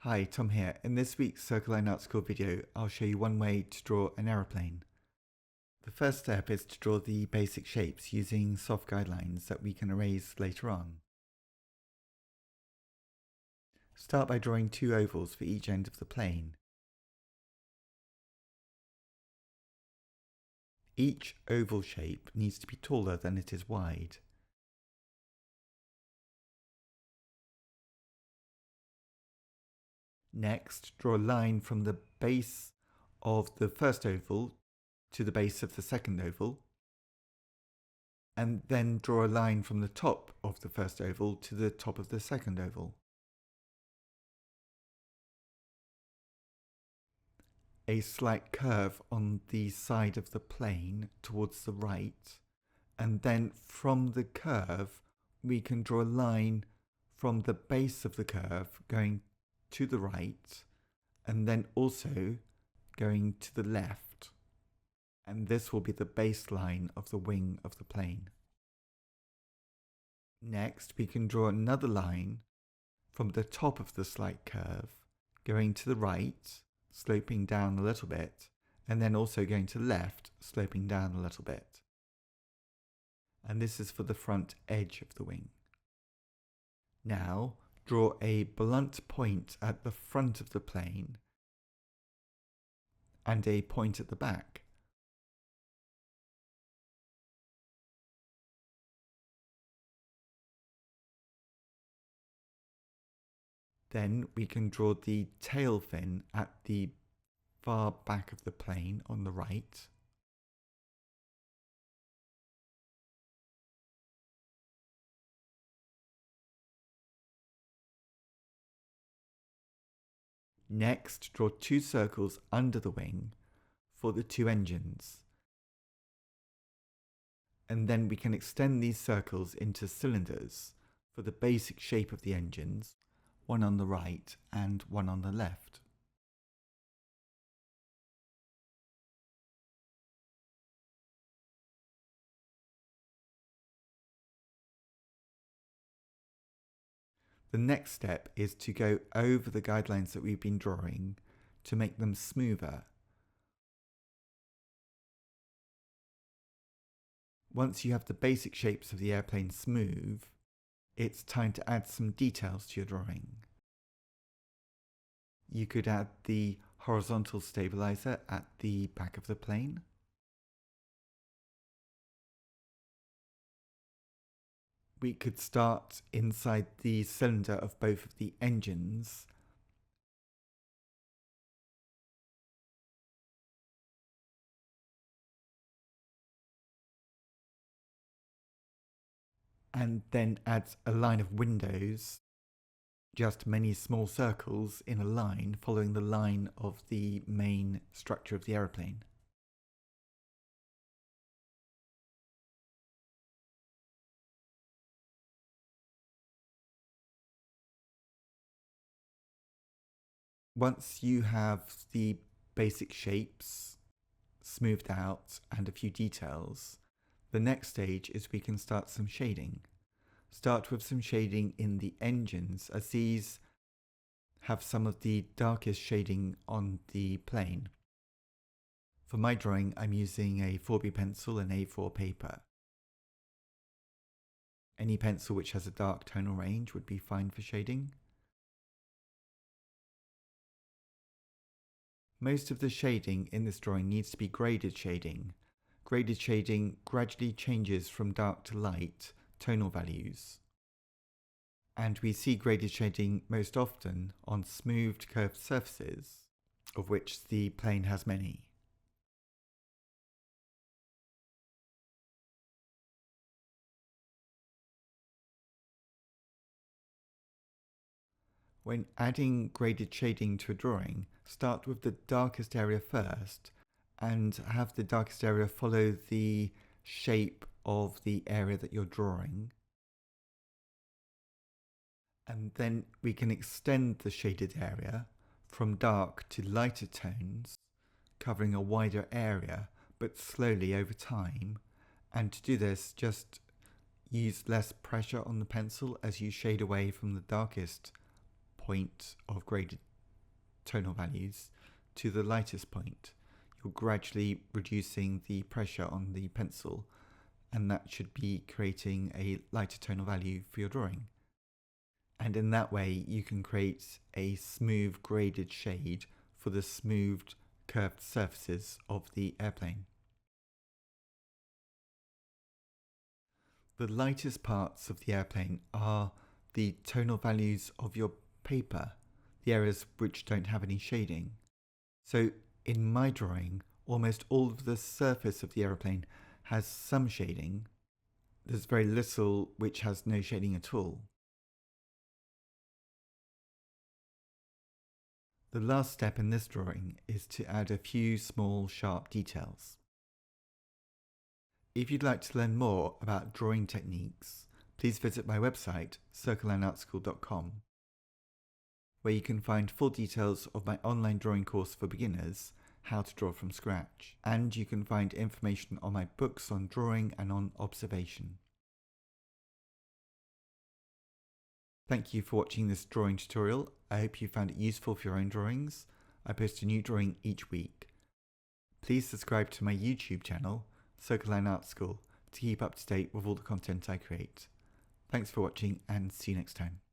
Hi, Tom here. In this week's Circle Line Optical video, I'll show you one way to draw an aeroplane. The first step is to draw the basic shapes using soft guidelines that we can erase later on. Start by drawing two ovals for each end of the plane. Each oval shape needs to be taller than it is wide. Next, draw a line from the base of the first oval to the base of the second oval, and then draw a line from the top of the first oval to the top of the second oval. A slight curve on the side of the plane towards the right, and then from the curve we can draw a line from the base of the curve going to the right and then also going to the left, and this will be the baseline of the wing of the plane. Next, we can draw another line from the top of the slight curve going to the right, sloping down a little bit, and then also going to the left, sloping down a little bit. And this is for the front edge of the wing. Now, draw a blunt point at the front of the plane and a point at the back. Then we can draw the tail fin at the far back of the plane on the right. Next, draw two circles under the wing for the two engines. And then we can extend these circles into cylinders for the basic shape of the engines, one on the right and one on the left. The next step is to go over the guidelines that we've been drawing to make them smoother. Once you have the basic shapes of the airplane smooth, it's time to add some details to your drawing. You could add the horizontal stabilizer at the back of the plane. We could start inside the cylinder of both of the engines. And then add a line of windows, just many small circles in a line following the line of the main structure of the aeroplane. Once you have the basic shapes smoothed out and a few details, the next stage is we can start some shading. Start with some shading in the engines, as these have some of the darkest shading on the plane. For my drawing, I'm using a 4B pencil and A4 paper. Any pencil which has a dark tonal range would be fine for shading. Most of the shading in this drawing needs to be graded shading. Graded shading gradually changes from dark to light tonal values. And we see graded shading most often on smoothed curved surfaces, of which the plane has many. When adding graded shading to a drawing, start with the darkest area first and have the darkest area follow the shape of the area that you're drawing. And then we can extend the shaded area from dark to lighter tones, covering a wider area, but slowly over time. And to do this, just use less pressure on the pencil as you shade away from the darkest point of graded tonal values to the lightest point. You're gradually reducing the pressure on the pencil, and that should be creating a lighter tonal value for your drawing. And in that way, you can create a smooth graded shade for the smoothed curved surfaces of the airplane. The lightest parts of the airplane are the tonal values of your paper, the areas which don't have any shading. So in my drawing, almost all of the surface of the airplane has some shading. There's very little which has no shading at all. The last step in this drawing is to add a few small sharp details. If you'd like to learn more about drawing techniques, please visit my website circlelineartschool.com, where you can find full details of my online drawing course for beginners, How to Draw from Scratch, and you can find information on my books on drawing and on observation. Thank you for watching this drawing tutorial. I hope you found it useful for your own drawings. I post a new drawing each week. Please subscribe to my YouTube channel, Circle Line Art School, to keep up to date with all the content I create. Thanks for watching and see you next time.